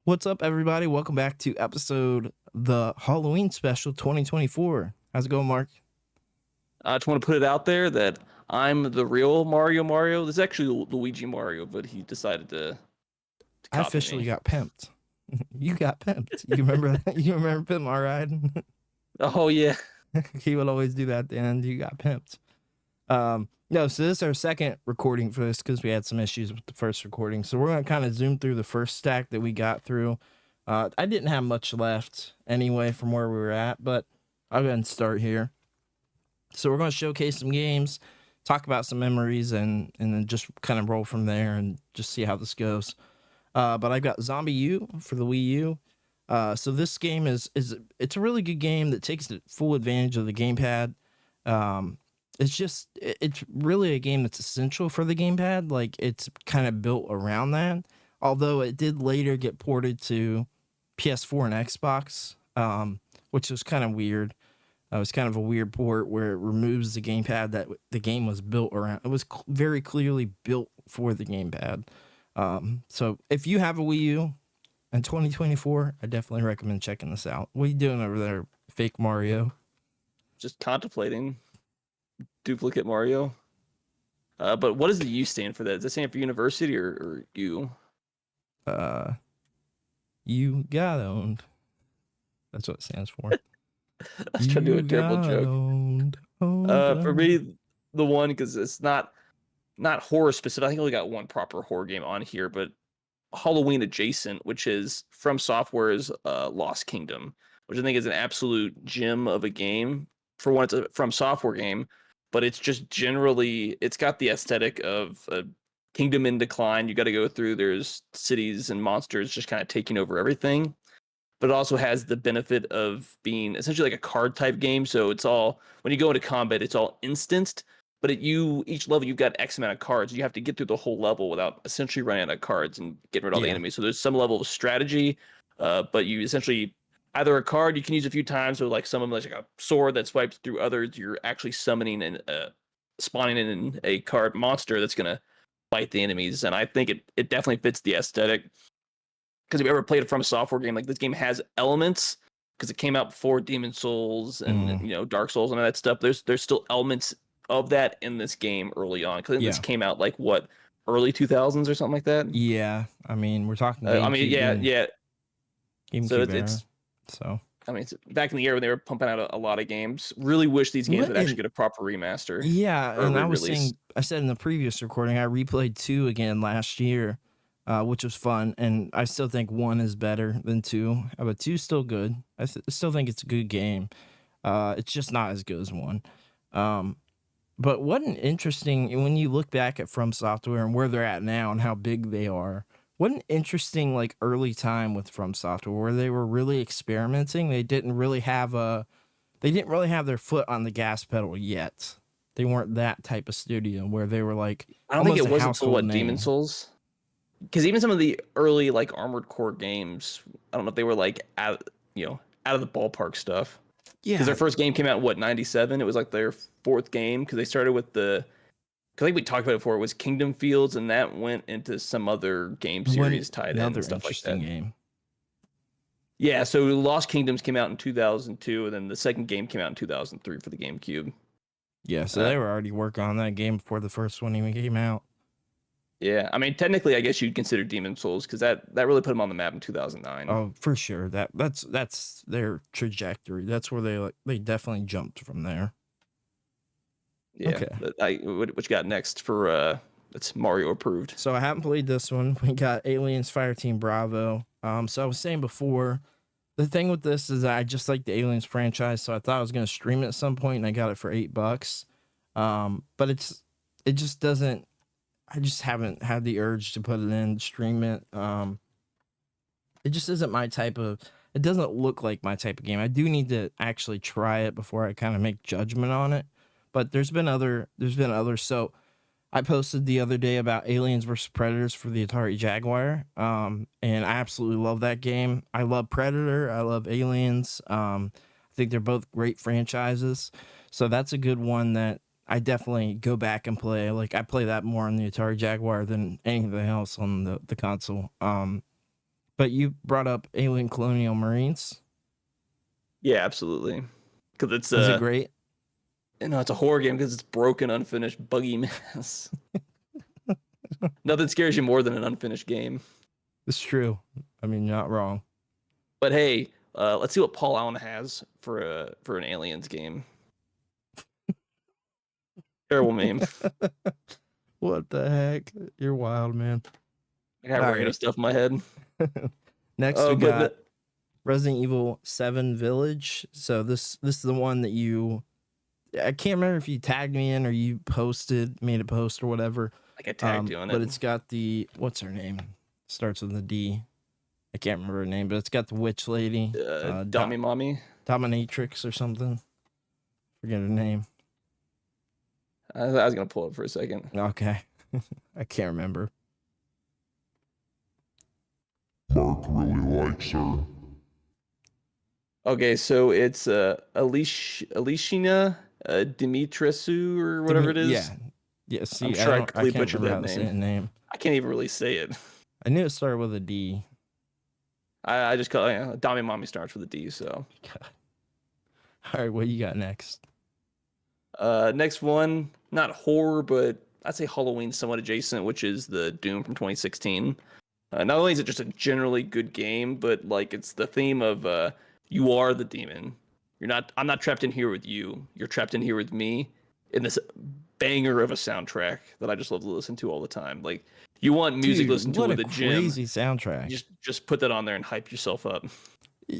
What's up, everybody? Welcome back to the Halloween special 2024. How's it going, Mark? I just want to put it out there that I'm the real Mario. This is actually Luigi Mario, but he decided to I copy officially me. got pimped. You got pimped. You remember that? You remember Pimp My Ride? Oh yeah, He would always do that at the end. You got pimped. No, so this is our second recording for this because we had some issues with the first recording. So we're going to kind of zoom through the first stack that we got through. I didn't have much left anyway from where we were at, but I'll go ahead and start here. So we're going to showcase some games, talk about some memories, and then just kind of roll from there and just see how this goes. But I've got Zombie U for the Wii U. So this game is it's a really good game that takes full advantage of the gamepad. It's really a game that's essential for the gamepad. Like, it's kind of built around that. Although it did later get ported to PS4 and Xbox, which was kind of weird. It was kind of a weird port where it removes the gamepad that the game was built around. It was very clearly built for the gamepad. So if you have a Wii U in 2024, I definitely recommend checking this out. What are you doing over there, fake Mario? just contemplating duplicate Mario. But what does the U stand for? That does it stand for university or U? You got owned. That's what it stands for. I was trying to do a terrible joke. Owned. For me, the one because it's not horror specific. I think I only got one proper horror game on here, but Halloween adjacent, which is From Software's Lost Kingdom, which I think is an absolute gem of a game. For one, it's a From Software game, but it's just generally it's got the aesthetic of a kingdom in decline. You got to go through. There's cities and monsters just kind of taking over everything. But it also has the benefit of being essentially like a card type game. So it's all when you go into combat, it's all instanced. But each level you've got X amount of cards. You have to get through the whole level without essentially running out of cards and getting rid of all the enemies. So there's some level of strategy, but you essentially either a card you can use a few times, or like some of them like a sword that swipes through others. You're actually summoning and spawning in a card monster that's gonna fight the enemies. And I think it definitely fits the aesthetic. Because if you ever played a From Software game, like this game has elements because it came out before Demon Souls and Dark Souls and all that stuff. There's still elements of that in this game early on because this came out like what early 2000s or something like that. Yeah, I mean we're talking. I mean, yeah. GameCube So era. it's So I mean, it's back in the era when they were pumping out a lot of games. Really wish these games would actually get a proper remaster. Yeah, and I said in the previous recording, I replayed 2 again last year, which was fun, and I still think 1 is better than 2, but 2's still good. I still think it's a good game. It's just not as good as 1. But what an interesting, when you look back at From Software and where they're at now and how big they are, what an interesting like early time with From Software where they were really experimenting. They didn't really have their foot on the gas pedal yet. They weren't that type of studio where they were like, I don't think it was until Demon Souls. Because even some of the early like Armored Core games, I don't know if they were like out of the ballpark stuff. Yeah, because their first game came out in 97. It was like their 4th game because they started with because I think we talked about it before. It was Kingdom Fields, and that went into some other game series tied in and stuff like that. Game. Yeah, so Lost Kingdoms came out in 2002, and then the second game came out in 2003 for the GameCube. Yeah, so they were already working on that game before the first one even came out. Yeah, I mean, technically, I guess you'd consider Demon Souls because that really put them on the map in 2009. Oh, for sure. That's their trajectory. That's where they definitely jumped from there. Yeah. Okay. What you got next for that's Mario approved? So I haven't played this one. We got Aliens Fireteam Bravo. So I was saying before, the thing with this is I just like the Aliens franchise, so I thought I was gonna stream it at some point, and I got it for $8. But it just doesn't. I just haven't had the urge to put it in, stream it. It just isn't my type of. It doesn't look like my type of game. I do need to actually try it before I kind of make judgment on it. But there's been others. So I posted the other day about Aliens vs. Predators for the Atari Jaguar. And I absolutely love that game. I love Predator. I love Aliens. I think they're both great franchises. So that's a good one that I definitely go back and play. Like, I play that more on the Atari Jaguar than anything else on the console. But you brought up Alien Colonial Marines. Yeah, absolutely. Because it's Was it great? it's a horror game because it's broken, unfinished, buggy mess. Nothing scares you more than an unfinished game. It's true. I mean, you're not wrong. But hey, let's see what Paul Allen has for an Aliens game. Terrible meme. What the heck? You're wild, man. I got random stuff in my head. Next, we got Resident Evil 7 Village. So this is the one that I can't remember if you tagged me in or you made a post or whatever. Like I tagged you on it. But it's got what's her name? Starts with a D. I can't remember her name, but it's got the witch lady. Mommy? Dominatrix or something. Forget her name. I was going to pull it for a second. Okay. I can't remember. Mark really likes her. Okay, so it's Alishina Dimitrescu or whatever it is. Yeah. See, I'm sure I completely can't butchered remember that name. I can't even really say it. I knew it started with a D. I just call it Dami Mommy starts with a D. So, all right, what you got next? Next one, not horror, but I'd say Halloween somewhat adjacent, which is the Doom from 2016. Not only is it just a generally good game, but like it's the theme of you are the demon. I'm not trapped in here with you. You're trapped in here with me in this banger of a soundtrack that I just love to listen to all the time. Like you want music to listen to in the gym. Crazy soundtrack. Just put that on there and hype yourself up.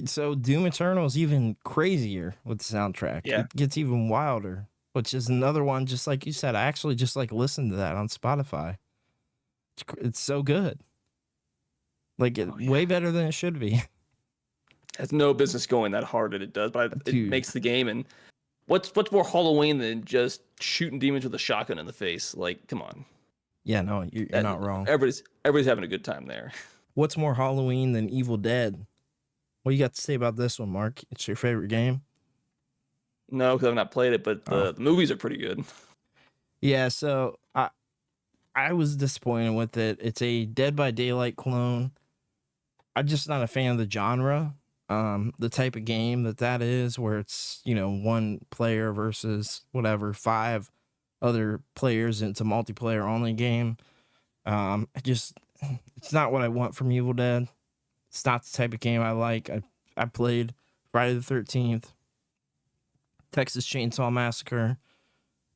So Doom Eternal is even crazier with the soundtrack. Yeah. It gets even wilder, which is another one, just like you said. I actually just like listened to that on Spotify. It's so good. Like way better than it should be. Has no business going that hard that it does, but it makes the game. And what's more Halloween than just shooting demons with a shotgun in the face? Like, come on. Yeah, no, you're not wrong. Everybody's having a good time there. What's more Halloween than Evil Dead? What do you got to say about this one, Mark? It's your favorite game? No, because I've not played it, but the movies are pretty good. Yeah, so I was disappointed with it. It's a Dead by Daylight clone. I'm just not a fan of the genre. The type of game that is, where it's, one player versus whatever, 5 other players, and it's a multiplayer only game. It's not what I want from Evil Dead. It's not the type of game I like. I played Friday the 13th, Texas Chainsaw Massacre,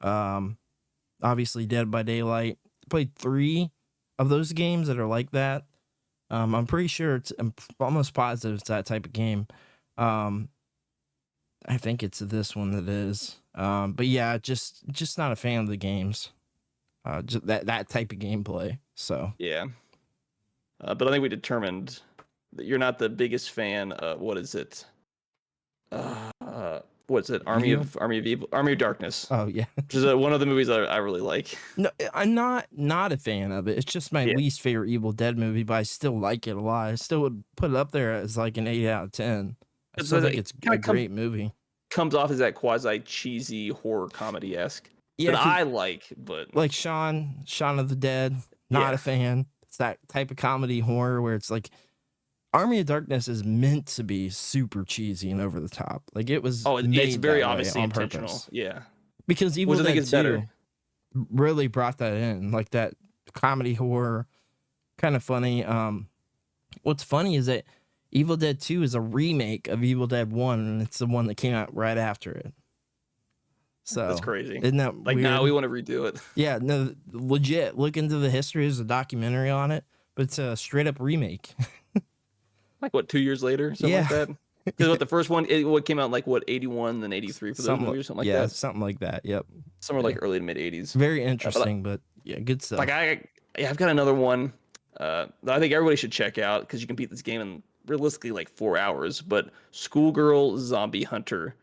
obviously Dead by Daylight. Played 3 of those games that are like that. I'm pretty sure I'm almost positive it's that type of game. I think it's this one that is. But yeah, just not a fan of the games. Just that type of gameplay. So yeah. But I think we determined that you're not the biggest fan of what is it? What's it? Army of Evil, Army of Darkness. Oh yeah, which is one of the movies I really like. No, I'm not a fan of it. It's just my least favorite Evil Dead movie, but I still like it a lot. I still would put it up there as like an 8 out of 10. I still think it's a great movie. Comes off as that quasi cheesy horror comedy esque. Yeah, that I like, but like Shaun of the Dead, not a fan. It's that type of comedy horror where it's like Army of Darkness is meant to be super cheesy and over the top. Like it was. Oh, it's very obviously on intentional. purpose. Yeah, because Evil Dead 2 really brought that in, like that comedy horror, kind of funny. What's funny is that Evil Dead 2 is a remake of Evil Dead 1, and it's the one that came out right after it. So that's crazy. Isn't that like weird? Now we want to redo it? Yeah, no, legit. Look into the history. There's a documentary on it, but it's a straight up remake. Like what, 2 years later, something like that. Because what the first one, what came out like what 81, then 83 for those movies, something like that. Yeah, something like that. Yep. Somewhere like early to mid 80s. Very interesting, but yeah, good stuff. Like I've got another one that I think everybody should check out because you can beat this game in realistically like 4 hours. But Schoolgirl Zombie Hunter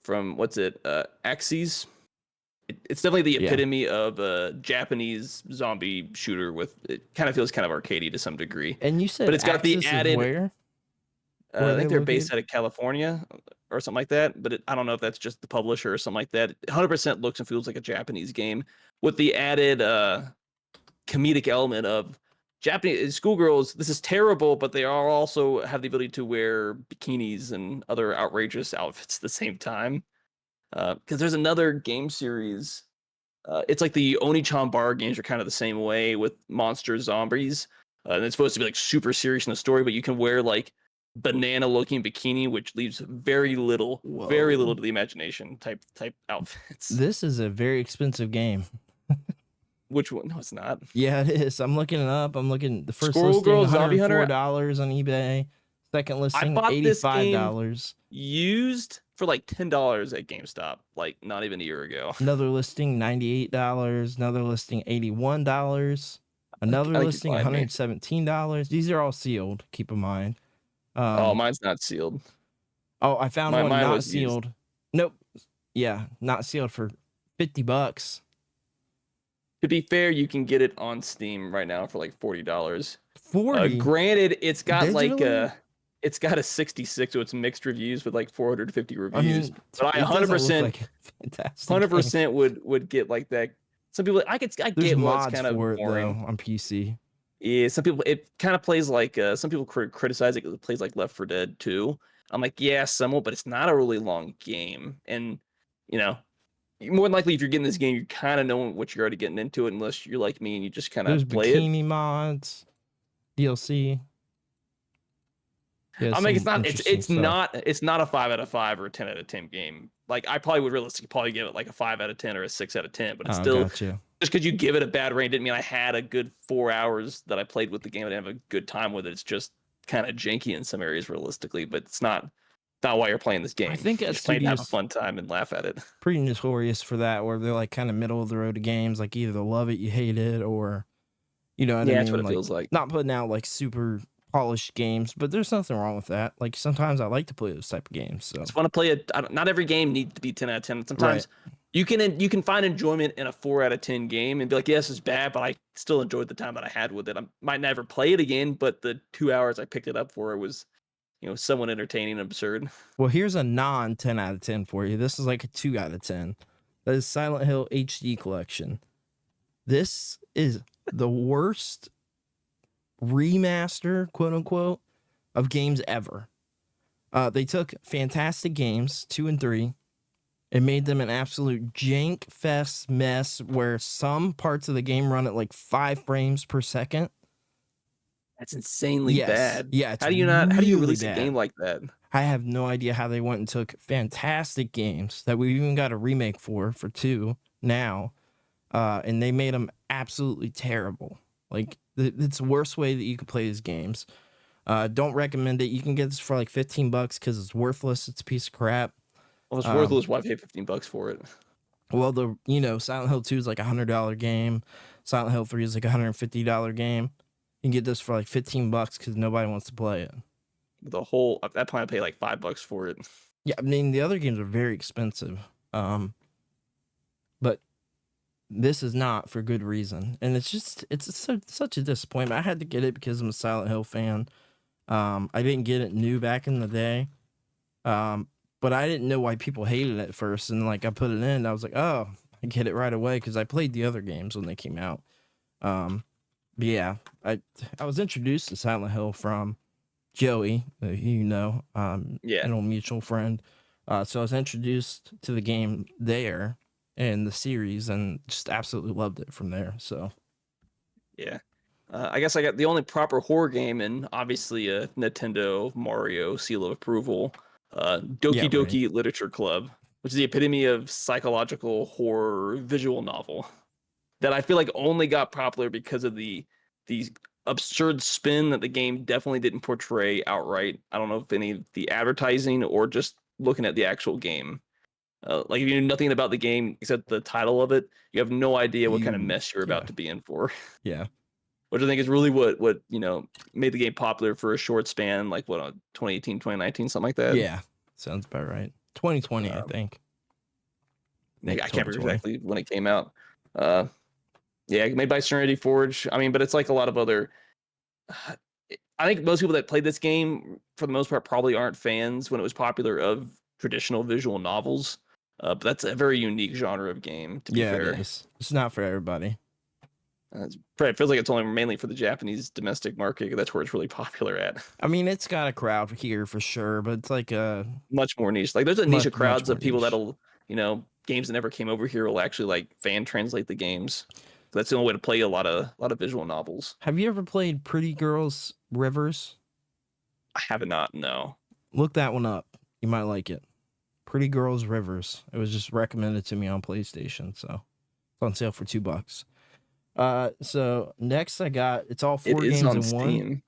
from Axis. It's definitely the epitome of a Japanese zombie shooter. It kind of feels kind of arcadey to some degree. And you said, but it's got the added. Where I think they're based out of California or something like that. But I don't know if that's just the publisher or something like that. It 100% looks and feels like a Japanese game with the added comedic element of Japanese schoolgirls, this is terrible, but they are also have the ability to wear bikinis and other outrageous outfits at the same time. Because there's another game series. It's like the Oni-chan bar games are kind of the same way with monster zombies. And it's supposed to be like super serious in the story, but you can wear like banana-looking bikini, which leaves very little Whoa. to the imagination type outfits. This is a very expensive game. Which one? No, it's not. Yeah, it is. I'm looking it up. I'm looking the first Squirrel listing, Girl Zombie Hunter? $104 on eBay. Second I listing, bought this game $85. used for like $10 at GameStop, like not even a year ago. Another listing, $98. Another listing, $81. Another I think listing, you're lying, $117. These are all sealed. Keep in mind. Oh, mine's not sealed. Oh, I found one mine not was used. sealed. Nope. Yeah, not sealed for $50. To be fair, you can get it on Steam right now for like $40. 40. Granted, it's got like Digitally? it's got a 66, so it's mixed reviews with like 450 I reviews. mean, but I it doesn't look 100% like a fantastic game. 100% would get like that. Some people I There's get well, it's mods kind of for it boring. though on PC. Yeah, some people it kind of plays like some people criticize it because it plays like Left 4 Dead 2. I'm like, yeah, somewhat, but it's not a really long game, and you know, more than likely, if you're getting this game, you kind of know what you're already getting into it, unless you're like me and you just kind There's of play it. bikini mods, DLC. Yeah, I mean, some it's interesting stuff. not a 5 out of 5 or a 10 out of 10 game. Like I probably would realistically probably give it like a 5 out of 10 or a 6 out of 10, but it's Oh, still gotcha. just because you give it a bad rating didn't mean I had a good 4 hours that I played with the game. I didn't have a good time with it. It's just kind of janky in some areas realistically, but it's not why you're playing this game. I think You're that just playing to have a studio's fun time and laugh at it. pretty notorious for that, where they're like kind of middle of the road games, like either love it, you hate it, or you know what I Yeah, mean? that's what it Like feels like. not putting out like super polished games, but there's nothing wrong with that. Like sometimes I like to play those type of games. So It's fun to play it. Not every game needs to be 10 out of 10. Sometimes right. you can find enjoyment in a 4 out of 10 game and be like, yes, it's bad, but I still enjoyed the time that I had with it. I might never play it again, but the 2 hours I picked it up for was, somewhat entertaining and absurd. Well, here's a non 10 out of 10 for you. This is like a 2 out of 10. That is Silent Hill HD Collection. This is the worst remaster, quote unquote, of games ever. They took fantastic games, 2 and 3, and made them an absolute jank fest mess where some parts of the game run at like 5 frames per second. That's insanely Yes. bad. Yeah, it's How do you really release bad. a game like that? I have no idea how they went and took fantastic games that we even got a remake for 2 now, and they made them absolutely terrible. Like it's the worst way that you could play these games. Don't recommend it. You can get this for like $15 because it's worthless. It's a piece of crap. Well, it's worthless. Why pay $15 for it? Well, Silent Hill 2 is like $100 game. Silent Hill 3 is like $150 game. You can get this for like $15 because nobody wants to play it. At that point, I pay like $5 for it. Yeah, I mean the other games are very expensive, but this is not for good reason, and it's such a disappointment. I had to get it because I'm a Silent Hill fan. I didn't get it new back in the day, but I didn't know why people hated it at first, and like I put it in, and I was like, oh, I get it right away because I played the other games when they came out. But yeah, I was introduced to Silent Hill from Joey, an old mutual friend. So I was introduced to the game there and the series, and just absolutely loved it from there. So yeah, I guess I got the only proper horror game, and obviously a Nintendo Mario seal of approval. Doki Doki Literature Club, which is the epitome of psychological horror visual novel that I feel like only got popular because of the absurd spin that the game definitely didn't portray outright. I don't know if any of the advertising or just looking at the actual game. Like if you knew nothing about the game except the title of it, you have no idea what kind of mess you're about to be in for. Yeah. Which I think is really what made the game popular for a short span, like 2018, 2019, something like that. Yeah. Sounds about right. 2020, I think. I can't remember exactly when it came out. Yeah, made by Serenity Forge. I mean, but it's like a lot of other. I think most people that played this game, for the most part, probably aren't fans when it was popular of traditional visual novels. But that's a very unique genre of game. To be fair, it is. It's not for everybody. It feels like it's only mainly for the Japanese domestic market. That's where it's really popular at. I mean, it's got a crowd here for sure, but it's like a Much more niche. Like there's a niche of much crowds more of people niche. that'll, games that never came over here will actually like fan translate the games. That's the only way to play a lot of visual novels. Have you ever played Pretty Girls Rivers? I have not. No. Look that one up. You might like it. Pretty Girls Rivers. It was just recommended to me on PlayStation, so it's on sale for $2. So next I got it's all 4 games on in Steam. one.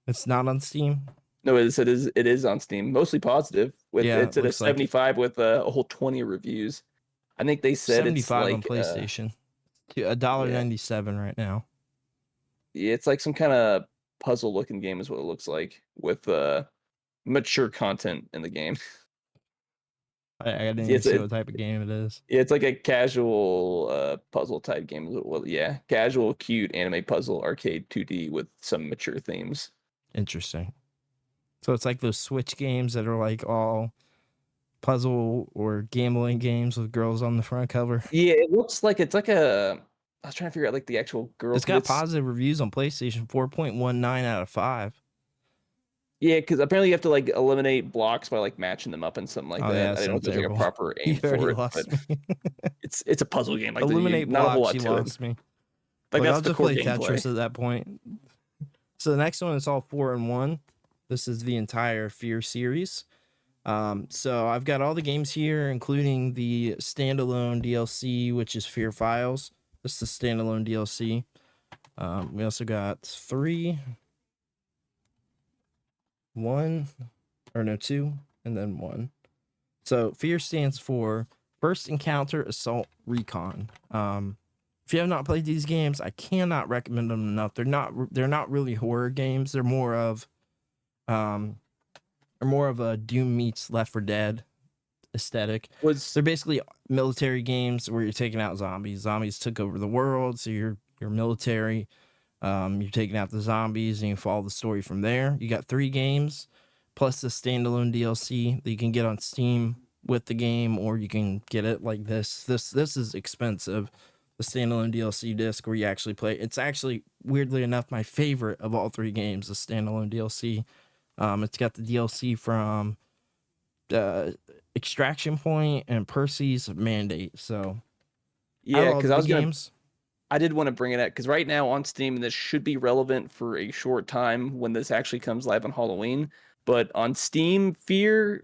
It's not on Steam. No, it is on Steam. Mostly positive. It's at a 75 with a whole 20 reviews. I think they said 75 it's like on PlayStation. $1.97 right now. Yeah, it's like some kind of puzzle looking game is what it looks like with mature content in the game. I didn't even see what type of game it is. Yeah, it's like a casual puzzle type game. Well, yeah, casual, cute anime puzzle arcade 2D with some mature themes. Interesting. So it's like those Switch games that are like all puzzle or gambling games with girls on the front cover. Yeah, it looks like it's like a. I was trying to figure out like the actual girl. It's got positive reviews on PlayStation, 4.19 out of 5. Yeah, because apparently you have to like eliminate blocks by like matching them up and something like that. Yeah, I don't know if there's like a proper aim for it, but it's a puzzle game. Like eliminate not blocks, a whole lot you to lost it. me. Like I'll that's the just core play gameplay. Tetris at that point. So the next one is all 4 in 1. This is the entire Fear series. So I've got all the games here, including the standalone DLC, which is Fear Files. This is the standalone DLC. We also got 2, and then 1. So Fear stands for First Encounter Assault Recon. If you have not played these games, I cannot recommend them enough. They're not really horror games. They're more of a Doom meets Left 4 Dead aesthetic. They're basically military games where you're taking out zombies. Zombies took over the world, so you're military. You're taking out the zombies and you follow the story from there. You got 3 games plus the standalone DLC that you can get on Steam with the game, or you can get it like this. This is expensive. The standalone DLC disc where you actually play. It's actually, weirdly enough, my favorite of all 3 games, the standalone DLC. It's got the DLC from Extraction Point and Percy's Mandate. So yeah, because I did want to bring it up because right now on Steam, and this should be relevant for a short time when this actually comes live on Halloween. But on Steam, Fear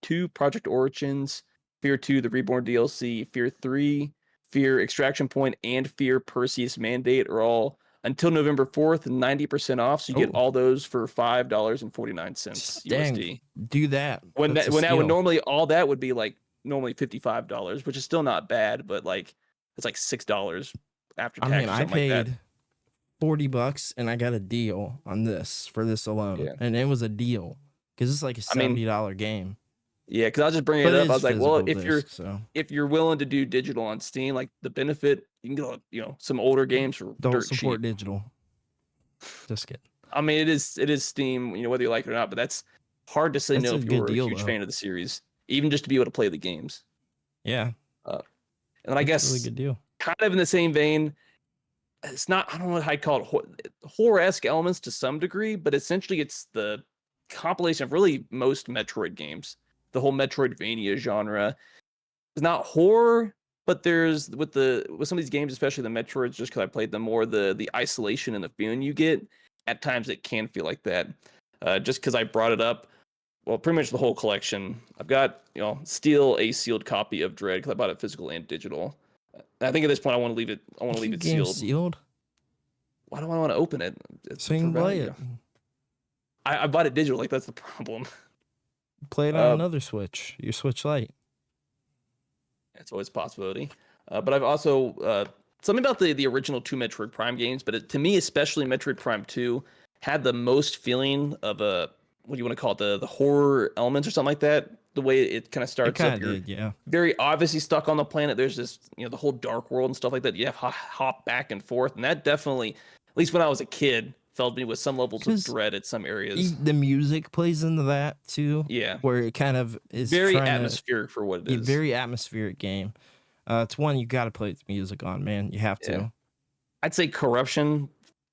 2, Project Origins, Fear 2, the Reborn DLC, Fear 3, Fear Extraction Point, and Fear Perseus Mandate are all until November 4th, 90% off. So you get all those for $5.49 USD. Do that. When normally all that would be like normally $55, which is still not bad, but like it's like $6 after tax. I mean, I paid like $40 and I got a deal on this for this alone, and it was a deal because it's like a $70 game. Yeah, because I was just bringing it up. I was like, well, if you're willing to do digital on Steam, like the benefit, you can get some older games for don't dirt support cheap. digital. Just kidding. I mean, it is Steam, whether you like it or not, but that's hard to say no if you're a huge fan of the series, even just to be able to play the games. Yeah. And I guess really good deal. Kind of in the same vein, it's not, I don't know how I'd call it, horror-esque elements to some degree, but essentially it's the compilation of really most Metroid games. The whole Metroidvania genre is not horror, but there's with some of these games, especially the Metroids, just because I played them more, the isolation and the feeling you get. At times it can feel like that. Just because I brought it up, well, pretty much the whole collection. I've got still a sealed copy of Dread because I bought it physical and digital. I think at this point I want to leave it. I want to leave it sealed. Why do I want to open it? So you can play it. I bought it digital. Like that's the problem. Play it on another Switch. Your Switch Lite. It's always a possibility. But I've also something about the original 2 Metroid Prime games. But to me, especially Metroid Prime 2, had the most feeling of what do you want to call it? The horror elements or something like that. The way it kind of starts up, you're very obviously stuck on the planet. There's this, the whole dark world and stuff like that. You have to hop back and forth, and that definitely, at least when I was a kid, filled me with some levels of dread at some areas. The music plays into that too. Yeah, where it kind of is very atmospheric for what it is. A very atmospheric game. It's one you got to play the music on, man. You have to. I'd say corruption,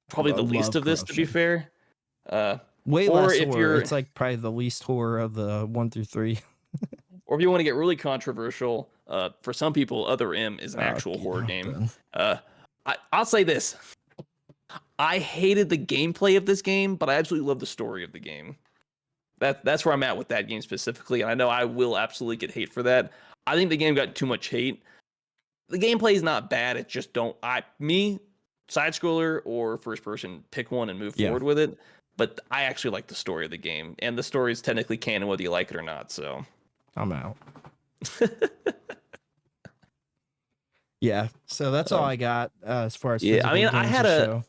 probably I the least love of this, to be corruption. fair. Way Or less if horror. you're- It's like probably the least horror of the 1 through 3. Or if you want to get really controversial, for some people, Other M is an Oh, actual yeah, horror I'm game. done. I'll say this. I hated the gameplay of this game, but I absolutely love the story of the game. That's where I'm at with that game specifically, and I know I will absolutely get hate for that. I think the game got too much hate. The gameplay is not bad. It just side scroller or first person, pick one and move Yeah. forward with it. But I actually like the story of the game, and the story is technically canon whether you like it or not. So I'm out. Yeah, so that's all I got as far as physical games I had to a show.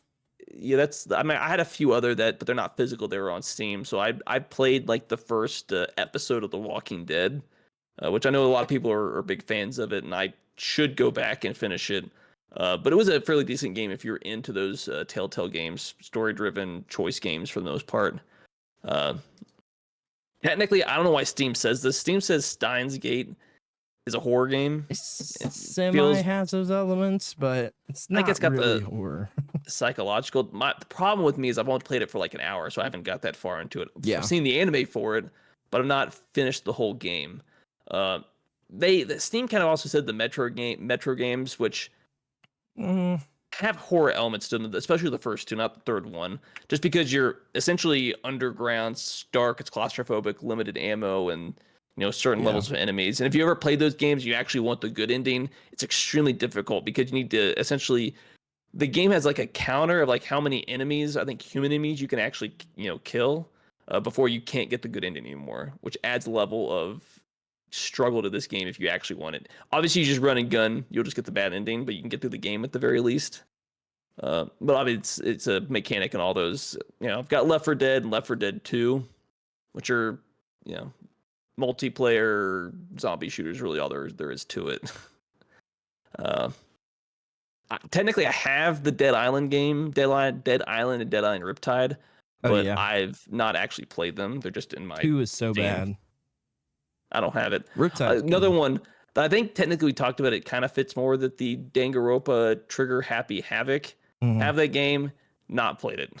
I had a few other but they're not physical. They were on Steam. So I played like the first episode of The Walking Dead, which I know a lot of people are big fans of it, and I should go back and finish it. But it was a fairly decent game if you're into those Telltale games, story-driven choice games for the most part. Technically, I don't know why Steam says this. Steam says Steins Gate is a horror game. It semi feels- has those elements, but it's I think not it's got really the- horror. Psychological. The problem with me is I've only played it for like an hour, so I haven't got that far into it. Yeah. I've seen the anime for it, but I've not finished the whole game. The Steam kind of also said the Metro games, which have horror elements to them, especially the first two, not the third one. Just because you're essentially underground, dark, it's claustrophobic, limited ammo, and certain levels of enemies. And if you ever played those games, you actually want the good ending. It's extremely difficult because you need to essentially. The game has like a counter of like how many enemies, I think human enemies, you can actually kill before you can't get the good ending anymore, which adds a level of struggle to this game if you actually want it. Obviously, you just run and gun, you'll just get the bad ending, but you can get through the game at the very least. But obviously, it's a mechanic and all those. I've got Left 4 Dead and Left 4 Dead 2, which are multiplayer zombie shooters. Really, all there is to it. Technically, I have the Dead Island game, Dead Island and Dead Island Riptide, but I've not actually played them. They're just in my 2 is so Steam. bad. I don't have it. Riptide. Another one that I think technically we talked about, it kind of fits more that the Danganronpa Trigger Happy Havoc. Have that game, not played it.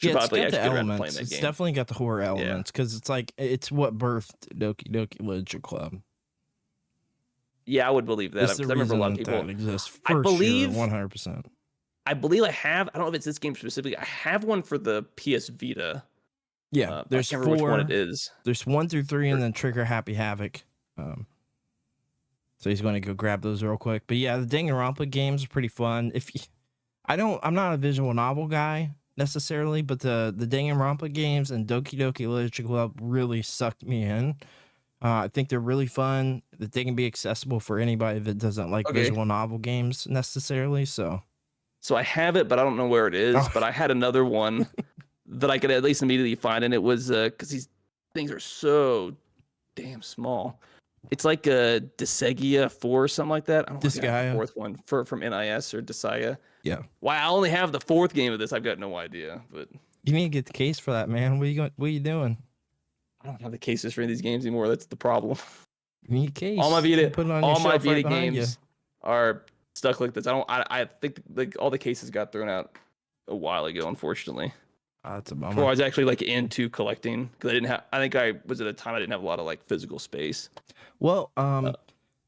Yeah, it's got the get around to elements. playing that It's game. definitely got the horror elements because it's what birthed Doki Doki Literature Club. Yeah, I would believe that. It's the I remember a lot of reason people. that exists. I believe 100%. I believe I have. I don't know if it's this game specifically. I have one for the PS Vita. Yeah, there's I can't remember 4. which one it is. There's 1 through 3, and then Trigger Happy Havoc. So he's going to go grab those real quick. But yeah, the Danganronpa games are pretty fun. I'm not a visual novel guy necessarily, but the Danganronpa games and Doki Doki Literature Club really sucked me in. I think they're really fun. That they can be accessible for anybody that doesn't like visual novel games necessarily. So I have it, but I don't know where it is. But I had another one that I could at least immediately find, and it was because these things are so damn small. It's like a Desegia 4 or something like that. I don't know if I got the fourth one from NIS or Desaia. Yeah. Why I only have the fourth game of this, I've got no idea. But you need to get the case for that, man. What are you doing? I don't have the cases for any of these games anymore. That's the problem. You need a case. All my Vita, Put it on all your my shelf Vita right behind games are stuck like this. I think like all the cases got thrown out a while ago, unfortunately. That's a bummer. Before I was actually like into collecting, because I didn't have. I think I was at a time I didn't have a lot of like physical space. Well,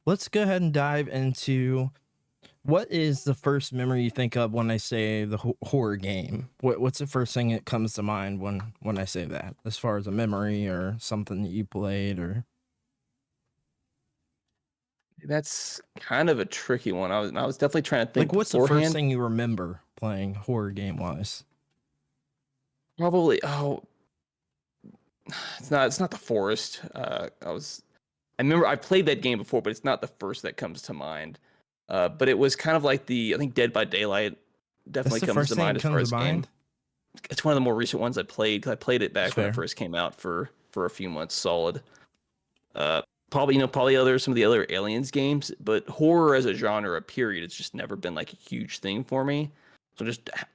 let's go ahead and dive into what is the first memory you think of when I say the horror game. What's the first thing that comes to mind when I say that, as far as a memory or something that you played or. That's kind of a tricky one. I was definitely trying to think. Like, what's the first thing you remember playing horror game wise? Probably. It's not The Forest. I remember I played that game before, but it's not the first that comes to mind. But it was kind of like I think Dead by Daylight definitely comes to mind as far as game. It's one of the more recent ones I played because I played it back when it first came out for a few months solid. Probably some of the other Aliens games, but horror as a genre, period, it's just never been like a huge thing for me. So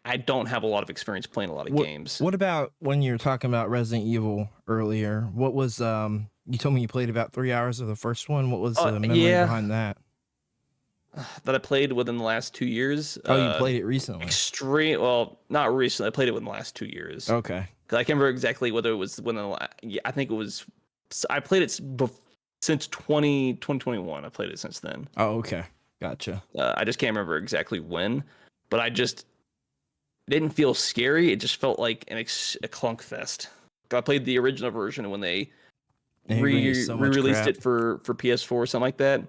I don't have a lot of experience playing a lot of games. What about when you were talking about Resident Evil earlier? What was you told me you played about 3 hours of the first one. What was the memory behind that? that I played within the last 2 years. Oh, you played it recently? Extreme. Well, not recently. I played it within the last 2 years. Okay. 'Cause I can't remember exactly whether it was when yeah, I think it was. I played it since 2021. I played it since then. Oh, okay. Gotcha. I just can't remember exactly when, but I just didn't feel scary. It just felt like a clunk fest. I played the original version when they re-released it for PS4 or something like that.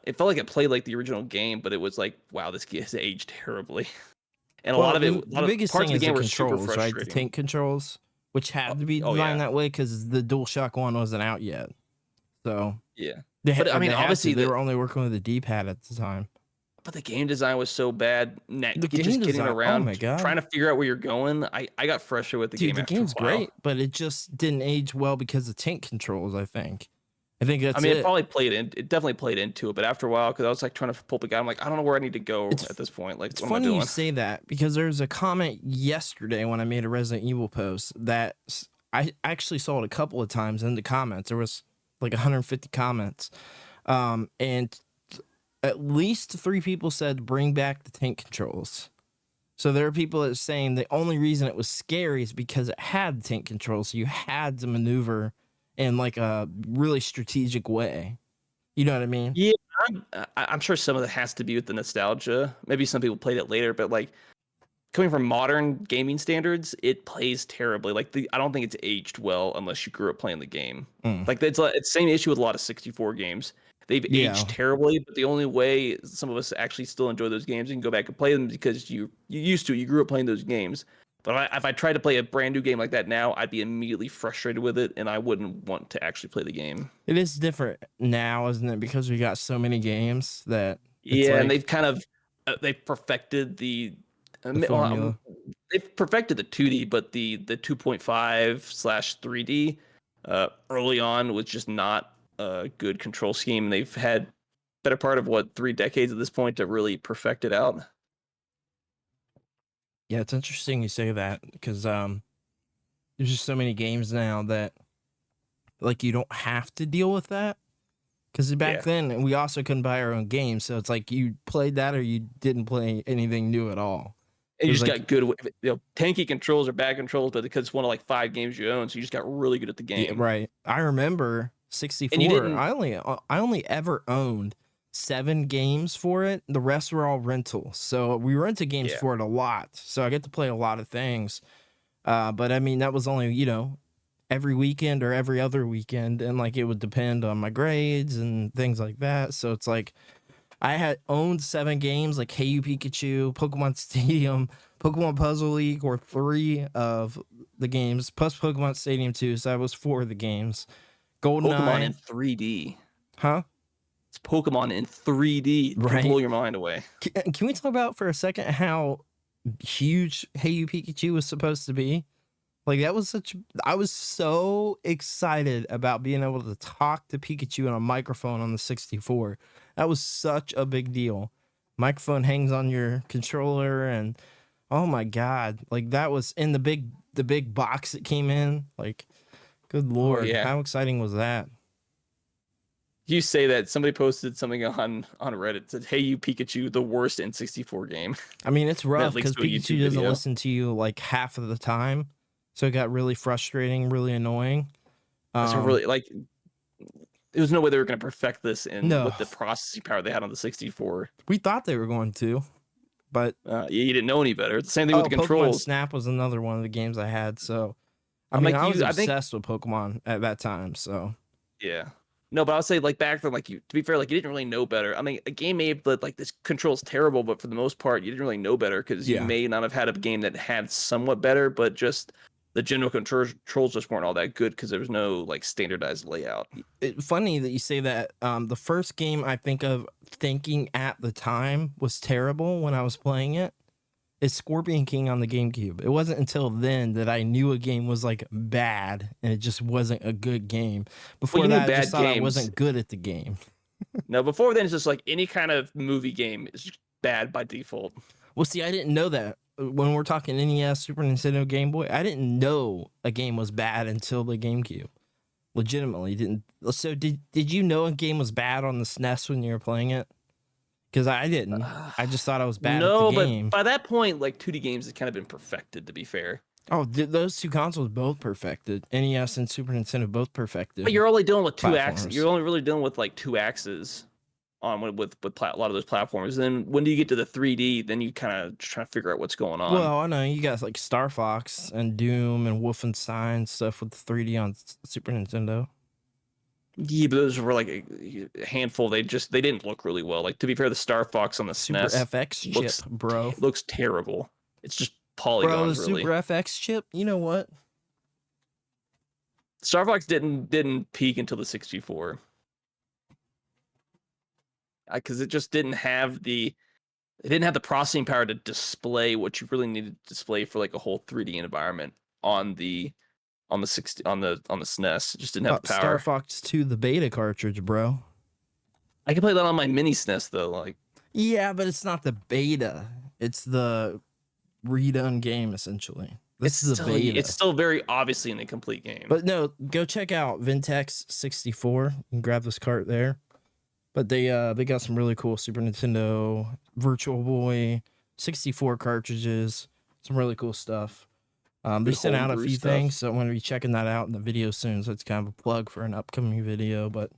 It felt like it played like the original game, but it was like, wow, this game has aged terribly. And a lot of it, the biggest parts thing of the is game the were super controls, right? The frustrating. tank controls, which had to be designed that way because the DualShock 1 wasn't out yet. So Yeah, but I mean, obviously they were only working with the D-pad at the time. But the game design was so bad. The Just game getting design, around, oh my God. trying to figure out where you're going. I got frustrated with the game. The after game's a while. great, but it just didn't age well because of tank controls. I think that's. I mean, it probably played in. It definitely played into it, but after a while, because I was like trying to pull the guy, I'm like, I don't know where I need to go at this point. Like, it's what am I funny doing? you say that because there's a comment yesterday when I made a Resident Evil post that I actually saw it a couple of times in the comments. There was like 150 comments, and at least 3 people said bring back the tank controls. So there are people that are saying the only reason it was scary is because it had tank controls. So you had to maneuver in like a really strategic way. You know what I mean? Yeah, I'm sure some of it has to be with the nostalgia. Maybe some people played it later, but like coming from modern gaming standards, it plays terribly. Like I don't think it's aged well unless you grew up playing the game. Like it's the same issue with a lot of 64 games. They've aged terribly, but the only way some of us actually still enjoy those games and go back and play them because you grew up playing those games. But if I tried to play a brand new game like that now, I'd be immediately frustrated with it, and I wouldn't want to actually play the game. It is different now, isn't it? Because we got so many games that and they've kind of they've perfected the formula. They've perfected the 2D, but the 2.5/3D early on was just not a good control scheme. They've had better part of 3 decades at this point to really perfect it out. Yeah, it's interesting you say that because there's just so many games now that like you don't have to deal with that. Because back then we also couldn't buy our own games, so it's like you played that or you didn't play anything new at all. And you just got good, tanky controls or bad controls, but because it's one of like 5 games you own, so you just got really good at the game. Yeah, right. I remember 64. I only ever owned 7 games for it. The rest were all rentals. So we rented games for it a lot. So I get to play a lot of things. But I mean, that was only, every weekend or every other weekend. And like, it would depend on my grades and things like that. So it's like, I had owned 7 games like Hey You Pikachu, Pokemon Stadium, Pokemon Puzzle League, or 3 of the games, plus Pokemon Stadium 2. So that was 4 of the games. GoldenEye. Pokemon in 3D. Huh? It's Pokemon in 3D. Right. Blow your mind away. Can we talk about for a second how huge Hey You Pikachu was supposed to be? Like I was so excited about being able to talk to Pikachu on a microphone on the 64. That was such a big deal. Microphone hangs on your controller and oh my God, like that was in the big box that came in. Like, good Lord, how exciting was that? You say that somebody posted something on Reddit said, "Hey You Pikachu, the worst N64 game." I mean, it's rough because to a Pikachu YouTube doesn't video. listen to you like half of the time. So it got really frustrating, really annoying. So really, like, there was no way they were going to perfect this No. with the processing power they had on the 64. We thought they were going to, but you didn't know any better. It's the same thing with the Pokemon controls. Snap was another one of the games I had. So I I'm mean, like I was you- I think- obsessed with Pokemon at that time. So Yeah. No, but I would say like back then, like to be fair, like you didn't really know better. I mean, a game may have like this control's terrible, but for the most part, you didn't really know better because you may not have had a game that had somewhat better, but just the general controls just weren't all that good because there was no like standardized layout. funny that you say that. The first game I think of thinking at the time was terrible when I was playing it is Scorpion King on the GameCube. It wasn't until then that I knew a game was like bad and it just wasn't a good game. Before that, I just thought I wasn't good at the game. No, before then, it's just like any kind of movie game is just bad by default. Well, see, I didn't know that. When we're talking NES, Super Nintendo, Game Boy, I didn't know a game was bad until the GameCube. Legitimately didn't. So did you know a game was bad on the SNES when you were playing it? Because I didn't. I just thought I was bad at No, the game. but by that point, like 2D games had kind of been perfected. To be fair, Oh, those two consoles both perfected. NES and Super Nintendo both perfected. but you're only dealing with two axes. platforms. You're only really dealing with like 2 axes on with a lot of those platforms. Then when do you get to the 3D? Then you kind of try to figure out what's going on. Well, I know you got like Star Fox and Doom and Wolfenstein stuff with 3D on Super Nintendo. Yeah, but those were like a handful. They didn't look really well. Like, to be fair, the Star Fox on the Super SNES FX looks chip, bro. looks terrible. It's just Bro, the polygons, really. Super FX chip. You know what? Star Fox didn't peak until the 64. Because it just didn't have the processing power to display what you really needed to display for like a whole 3D environment on the SNES. It just didn't have the power. Star Fox 2, the beta cartridge, bro. I can play that on my mini SNES though. Like, Yeah, but it's not the beta. It's the redone game essentially. This is the beta. It's still very obviously an incomplete game. But no, go check out Vintex 64. You can grab this cart there. But they got some really cool Super Nintendo, Virtual Boy, 64 cartridges, some really cool stuff. They sent out a few things, so I'm going to be checking that out in the video soon. So it's kind of a plug for an upcoming video, but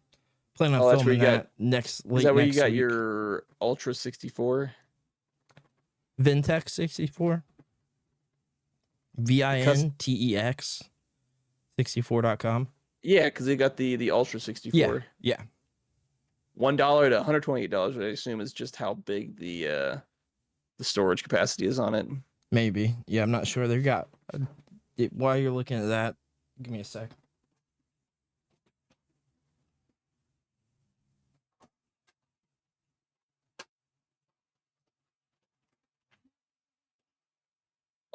planning on filming that next week. Is that where you got your Ultra 64? Vintex 64? VINTEX 64.com. Yeah, because they got the Ultra 64. Yeah. $1 to $128, I assume, is just how big the storage capacity is on it. Maybe. Yeah, I'm not sure. They got. While you're looking at that, give me a sec.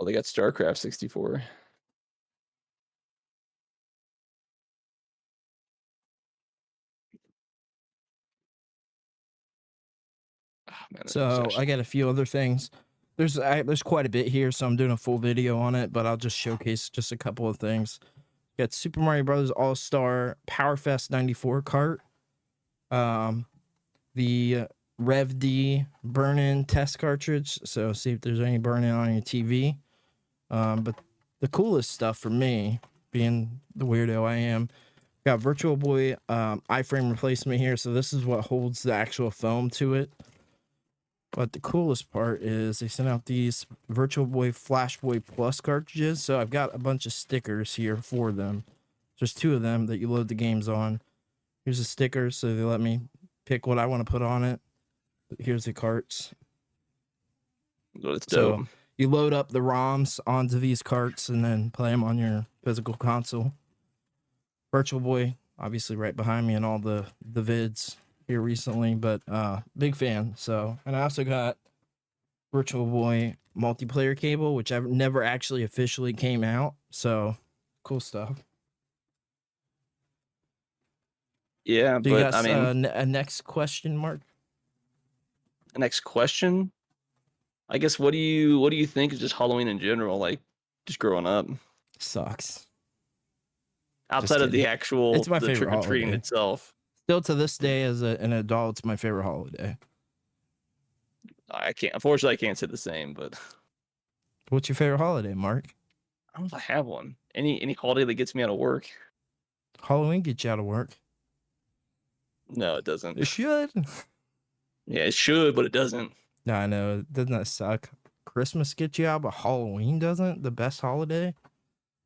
Oh, they got StarCraft 64. Oh, man, So I got a few other things. There's quite a bit here, so I'm doing a full video on it, but I'll just showcase just a couple of things. Got Super Mario Brothers All Star Power Fest 94 cart. The Rev D burn-in test cartridge. So see if there's any burn-in on your TV. But the coolest stuff for me, being the weirdo I am, got Virtual Boy iframe replacement here. So this is what holds the actual foam to it. But the coolest part is they sent out these Virtual Boy Flash Boy Plus cartridges. So I've got a bunch of stickers here for them. There's 2 of them that you load the games on. Here's the stickers, so they let me pick what I want to put on it. Here's the carts. Oh, that's dope. So you load up the ROMs onto these carts and then play them on your physical console. Virtual Boy, obviously right behind me in all the vids here recently, but big fan. So, and I also got Virtual Boy multiplayer cable, which I've never actually officially came out. So cool stuff. Yeah, Do you but got I mean, a next question, Mark? next question. I guess what do you think of just Halloween in general? Like, just growing up, Sucks. outside of the actual It's my the favorite trick or treating holiday. itself. Still to this day, as an adult, it's my favorite holiday. Unfortunately, I can't say the same, but What's your favorite holiday, Mark? I don't know if I have one. Any holiday that gets me out of work. Halloween gets you out of work. No, it doesn't. It should. Yeah, it should, but it doesn't. No, I know. Doesn't that suck? Christmas gets you out, but Halloween doesn't? The best holiday?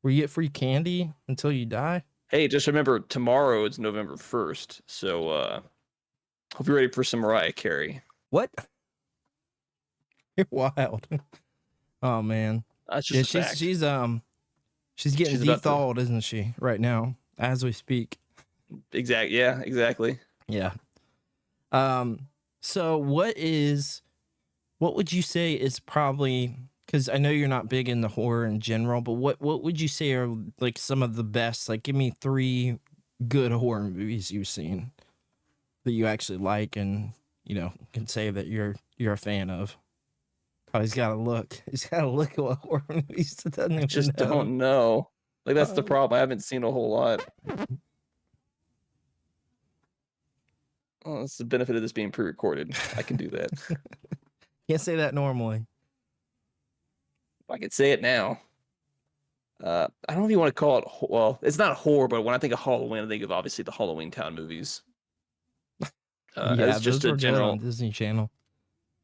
Where you get free candy until you die? Hey, just remember tomorrow is November 1st, so hope you're ready for some Mariah Carey. What? You're wild. Oh man. That's Yeah, just a fact. she's getting She's about to- thawed, isn't she? Right now, as we speak. Yeah, exactly. Yeah. So what would you say is probably, because I know you're not big into horror in general, but what would you say are like some of the best? Like, give me 3 good horror movies you've seen that you actually like and can say that you're a fan of. Oh, he's got to look. He's got to look at what horror movies. I just don't know. Like, that's the problem. I haven't seen a whole lot. Well, that's the benefit of this being pre-recorded. I can do that. Can't say that normally. I could say it now. I don't know if you want to call it. Well, it's not horror, but when I think of Halloween, I think of obviously the Halloween Town movies. Yeah, as just those a were good general. on Disney Channel.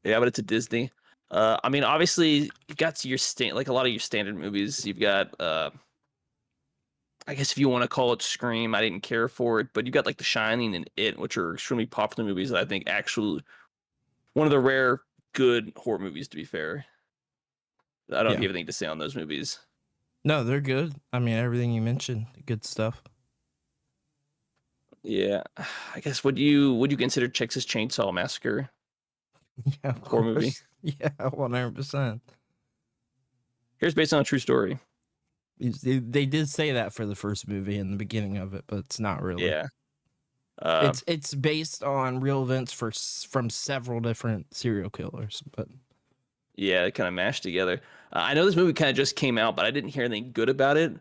Yeah, but it's a Disney. I mean, obviously, you've got your like a lot of your standard movies. You've got, I guess if you want to call it Scream, I didn't care for it, but you got like The Shining and It, which are extremely popular movies that I think actually one of the rare good horror movies. To be fair, I don't know if Yeah. you have anything to say on those movies. No, they're good. I mean, everything you mentioned, good stuff. Yeah, I guess would you consider Texas Chainsaw Massacre Yeah, of horror movie? course. Yeah, 100%. Here's based on a true story. They did say that for the first movie in the beginning of it, but it's not really. Yeah. It's based on real events from several different serial killers, but Yeah, it kind of mashed together. I know this movie kind of just came out, but I didn't hear anything good about it.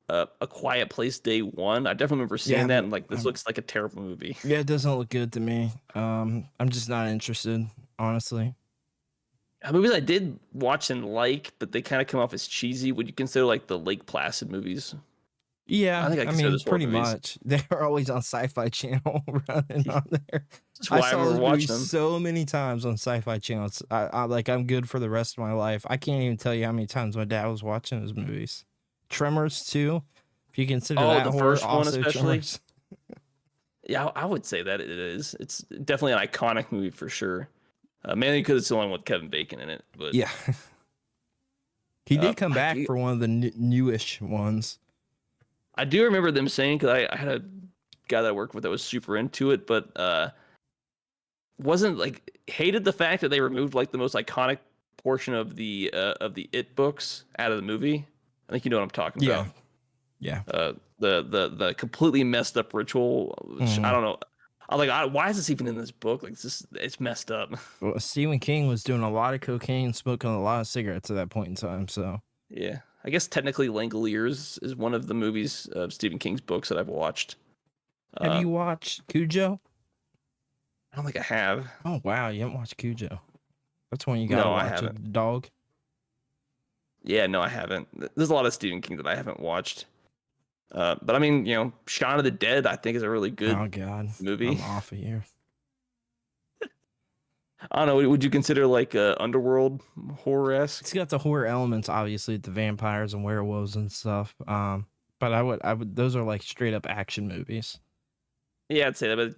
A Quiet Place Day 1. I definitely remember seeing that and like this looks like a terrible movie. yeah, it doesn't look good to me. I'm just not interested, honestly. Movies I did watch and like, but they kind of come off as cheesy. Would you consider like the Lake Placid movies? Yeah, I think I I consider mean, those horror pretty movies. much. They're always on Sci-Fi Channel running on there. That's why I saw remember those watching movies them. so many times on Sci-Fi Channel. I'm good for the rest of my life. I can't even tell you how many times my dad was watching those movies. Tremors too, if you consider that the horror, first one also especially. Tremors. Yeah, I would say that it is. It's definitely an iconic movie for sure. Mainly because it's the one with Kevin Bacon in it. But Yeah, he did come I back do- for one of the newish ones. I do remember them saying, because I had a guy that I worked with that was super into it, but wasn't like hated the fact that they removed like the most iconic portion of the It books out of the movie. I think you know what I'm talking Yeah, about. yeah. The completely messed up ritual. Which Mhm. I don't know. I'm like, why is this even in this book? Like, it's messed up. Well, Stephen King was doing a lot of cocaine, smoking a lot of cigarettes at that point in time. So Yeah, I guess technically Langoliers is one of the movies of Stephen King's books that I've watched. have you watched Cujo? I don't think I have. Oh wow, you haven't watched Cujo. That's one you gotta No, I watch. haven't. The dog. Yeah, no, I haven't. There's a lot of Stephen King that I haven't watched. But I mean, Shaun of the Dead, I think is a really good Oh god, movie. I'm off of here. I don't know. Would you consider like underworld horror-esque? It's got the horror elements, obviously, the vampires and werewolves and stuff. But I would. Those are like straight up action movies. Yeah, I'd say that,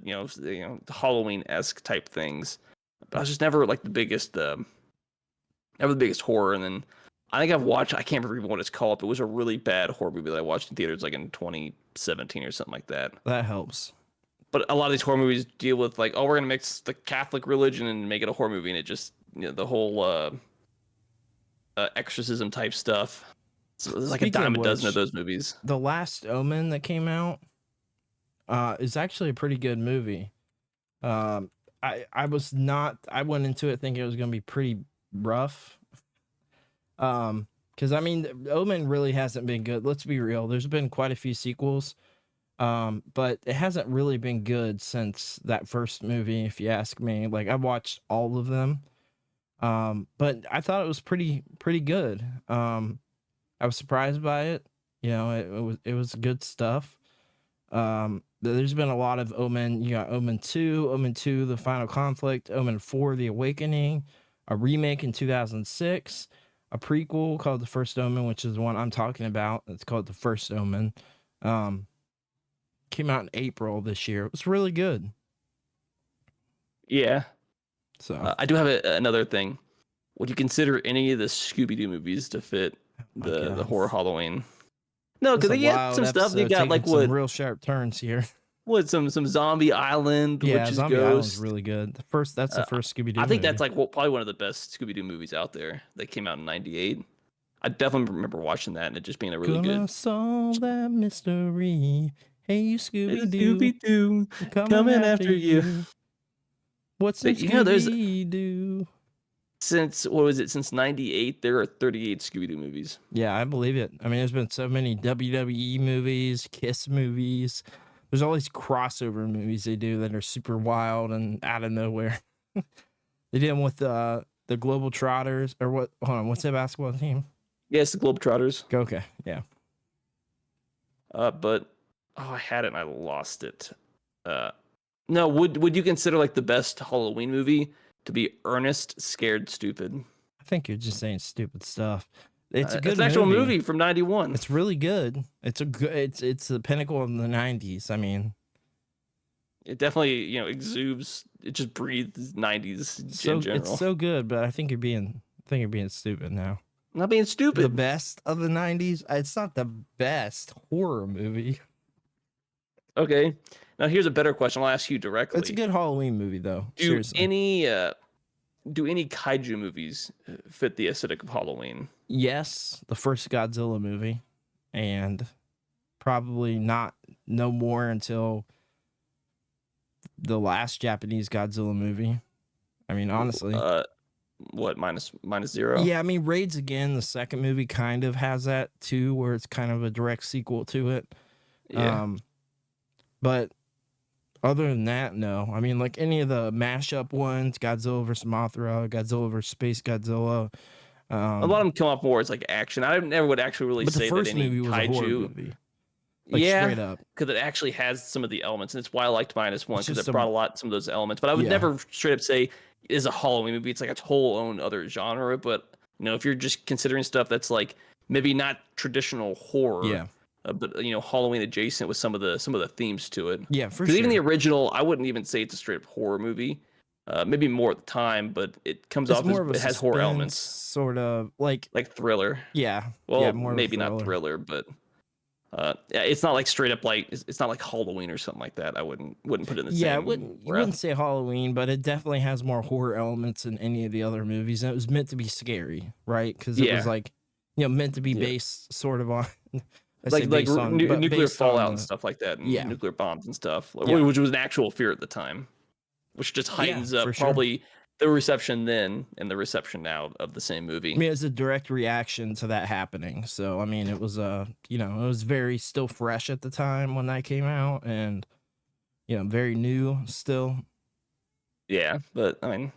but Halloween-esque type things. But I was just never like never the biggest horror. And then I think I can't remember even what it's called, but it was a really bad horror movie that I watched in theaters like in 2017 or something like that. That helps. But a lot of these horror movies deal with like, oh, we're gonna mix the Catholic religion and make it a horror movie, and it just the whole exorcism type stuff. So there's like Speaking a dime of a dozen of which, those movies. The Last Omen that came out is actually a pretty good movie. I went into it thinking it was gonna be pretty rough. Because I mean, Omen really hasn't been good. Let's be real. There's been quite a few sequels. But it hasn't really been good since that first movie, if you ask me. Like I watched all of them. But I thought it was pretty good. I was surprised by it. It was good stuff. There's been a lot of Omen. You got Omen 2, The Final Conflict, Omen 4, The Awakening, a remake in 2006, a prequel called The First Omen, which is the one I'm talking about. It's called The First Omen. Came out in April this year. It was really good. Yeah. So I do have another thing. Would you consider any of the Scooby-Doo movies to fit the horror Halloween? No, because they get some stuff. They got like some real sharp turns here. What some Zombie Island, Yeah, Witch's Zombie Ghost. Island's really good. That's the first Scooby-Doo. I think movie. that's like probably one of the best Scooby-Doo movies out there. That came out in '98. I definitely remember watching that and it just being a really good. Solve that mystery. Hey, you Scooby-Doo. Scooby-Doo coming after you. What's in But, there's Scooby-Doo? since Since '98, there are 38 Scooby-Doo movies. Yeah, I believe it. I mean, there's been so many WWE movies, Kiss movies. There's all these crossover movies they do that are super wild and out of nowhere. They did them with the Global Trotters, or what? Hold on, what's that basketball team? Yes, the Globetrotters. Okay, yeah. But I had it and I lost it. No, would you consider like the best Halloween movie to be Ernest Scared Stupid? I think you're just saying stupid stuff. It's a good It's an actual movie from '91. It's really good. It's a good. It's the pinnacle of the '90s. I mean, It definitely exudes. It just breathes '90s in general. it's so good. But I think you're being stupid now. I'm not being stupid. The best of the '90s. It's not the best horror movie. Okay. Now here's a better question. I'll ask you directly. It's a good Halloween movie, though. Do Seriously. any kaiju movies fit the aesthetic of Halloween? Yes, the first Godzilla movie, and probably no more until the last Japanese Godzilla movie. I mean, honestly. What, minus zero? Yeah, I mean, Raids Again, the second movie, kind of has that too, where it's kind of a direct sequel to it. Yeah. But other than that, no. I mean, like any of the mashup ones, Godzilla vs. Mothra, Godzilla vs. Space Godzilla. A lot of them come off more as like action. I never would actually really but say the first that any movie was a horror kaiju. movie. Like, Yeah, straight up. because it actually has some of the elements, and it's why I liked minus one, It's because just it brought some of those elements. But I would Yeah. never straight up say it is a Halloween movie. It's like its whole own other genre. But if you're just considering stuff that's like maybe not traditional horror, Yeah. but Halloween adjacent with some of the themes to it. Yeah, for Because sure. even the original, I wouldn't even say it's a straight up horror movie. Maybe more at the time, but it comes It's off more as of a it has horror suspense, elements, sort of like thriller. yeah. Well, yeah, more of a maybe not thriller. thriller, but yeah, it's not like straight up like it's not like Halloween or something like that. I wouldn't put it in the Yeah, same. you breath. wouldn't say Halloween, but it definitely has more horror elements than any of the other movies. And it was meant to be scary, right? Because it was Yeah. like, meant to be Yeah. based sort of on like nuclear based fallout on and stuff like that, and yeah. nuclear bombs and stuff, Yeah. which was an actual fear at the time, which just heightens up for sure. probably the reception then and the reception now of the same movie. I mean, it's a direct reaction to that happening. So, I mean, it was it was very still fresh at the time when that came out, and very new still. Yeah, but I mean,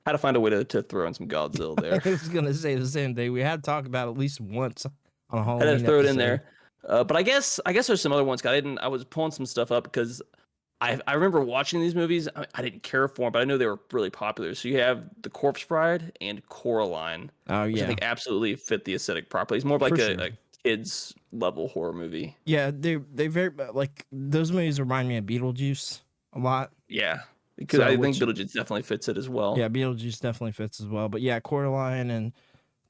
how to find a way to throw in some Godzilla there. I was gonna say the same thing. We had to talk about it at least once on a I Halloween had to throw it in episode. there. But I guess there's some other ones. I was pulling some stuff up because I remember watching these movies. I didn't care for them, but I know they were really popular. So you have The Corpse Bride and Coraline, Oh which I yeah, think absolutely fit the aesthetic properly. It's more of like For a sure. kids level horror movie. yeah. They very like those movies remind me of Beetlejuice a lot. Yeah, because So, I think which- Beetlejuice definitely fits it as well. Yeah, Beetlejuice definitely fits as well. But yeah, Coraline and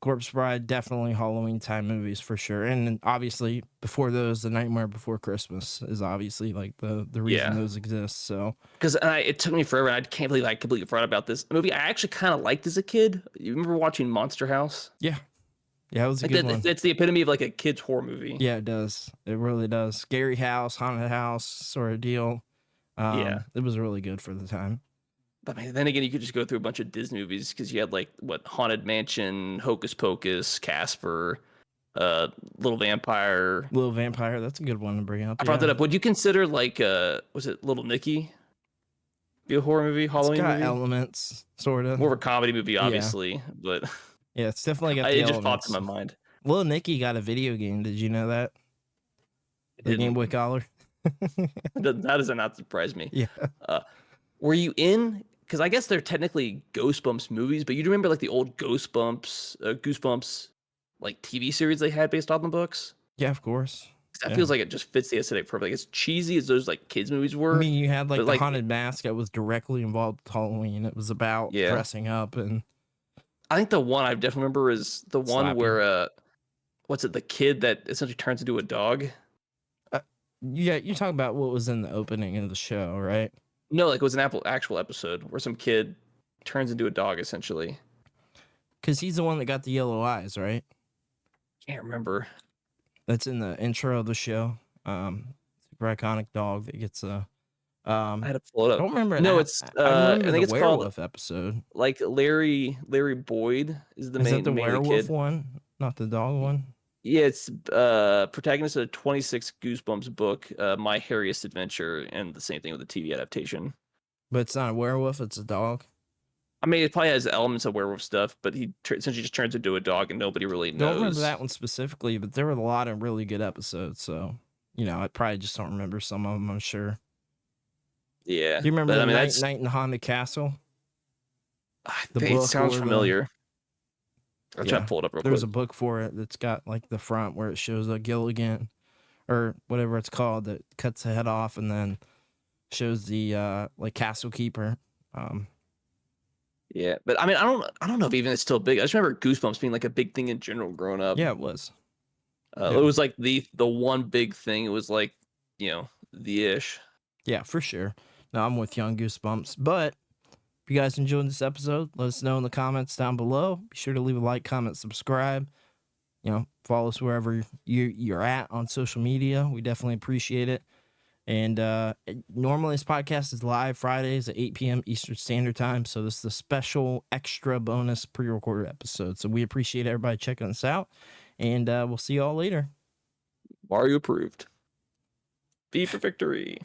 Corpse Bride, definitely Halloween time movies for sure. And then obviously before those, The Nightmare Before Christmas is obviously like the reason Yeah. those exist. So Because it took me forever, and I can't believe I completely forgot about this movie. I actually kind of liked as a kid. You remember watching Monster House? yeah, it was a Like good that, one. it's the epitome of like a kid's horror movie. Yeah, it does. It really does. Scary house, haunted house sort of deal. Yeah. It was really good for the time. But man, then again, you could just go through a bunch of Disney movies because you had like Haunted Mansion, Hocus Pocus, Casper, Little Vampire. Little Vampire, that's a good one to bring up. I brought that up. Would you consider like was it Little Nicky be a horror movie, It's Halloween got movie? elements, sort of. More of a comedy movie, obviously, but Yeah, it's definitely got the it just popped elements. in my mind. Little Nicky got a video game. Did you know that? The Game Boy Color. That does not surprise me. Yeah. Were you in? Because I guess they're technically Goosebumps movies, but you remember like the old Goosebumps like TV series they had based on the books? Yeah, of course. 'Cause that Yeah. feels like it just fits the aesthetic perfectly. Like, as cheesy as those like kids movies were. I mean, you had like but, the like- Haunted Mask that was directly involved with Halloween. It was about Yeah. dressing up and I think the one I definitely remember is the one Slapping. where what's it? The kid that essentially turns into a dog. yeah, you're talking about what was in the opening of the show, right? No, like it was an actual episode where some kid turns into a dog essentially. Because he's the one that got the yellow eyes, right? Can't remember. That's in the intro of the show. Super iconic dog that gets I I had to pull it up. don't remember. No, that. it's I remember I think the it's called werewolf episode. like Larry Boyd is the Is main that the main werewolf kid. one, not the dog one? Yeah, it's protagonist of a 26 Goosebumps book, My Harriest Adventure, and the same thing with the TV adaptation. But it's not a werewolf, it's a dog. I mean, it probably has elements of werewolf stuff, but he essentially just turns into a dog, and nobody really knows. Don't remember that one specifically, but there were a lot of really good episodes. So, I probably just don't remember some of them. I'm sure. Yeah. Do you remember but, Night in the Haunted Castle? The book sounds familiar. I'll try to pull it up real quick. There's a book for it that's got like the front where it shows a Gilligan or whatever it's called that cuts the head off and then shows the like castle keeper. Yeah, but I mean, I don't know if even it's still big. I just remember Goosebumps being like a big thing in general growing up. Yeah, it was. It was like the one big thing. It was like, the ish. Yeah, for sure. No, I'm with you on Goosebumps. But if you guys enjoyed this episode, let us know in the comments down below. Be sure to leave a like, comment, subscribe. Follow us wherever you're at on social media. We definitely appreciate it. And normally this podcast is live Fridays at 8 p.m. Eastern Standard Time. So this is a special extra bonus pre-recorded episode. So we appreciate everybody checking us out. And we'll see you all later. Mario approved. V for victory.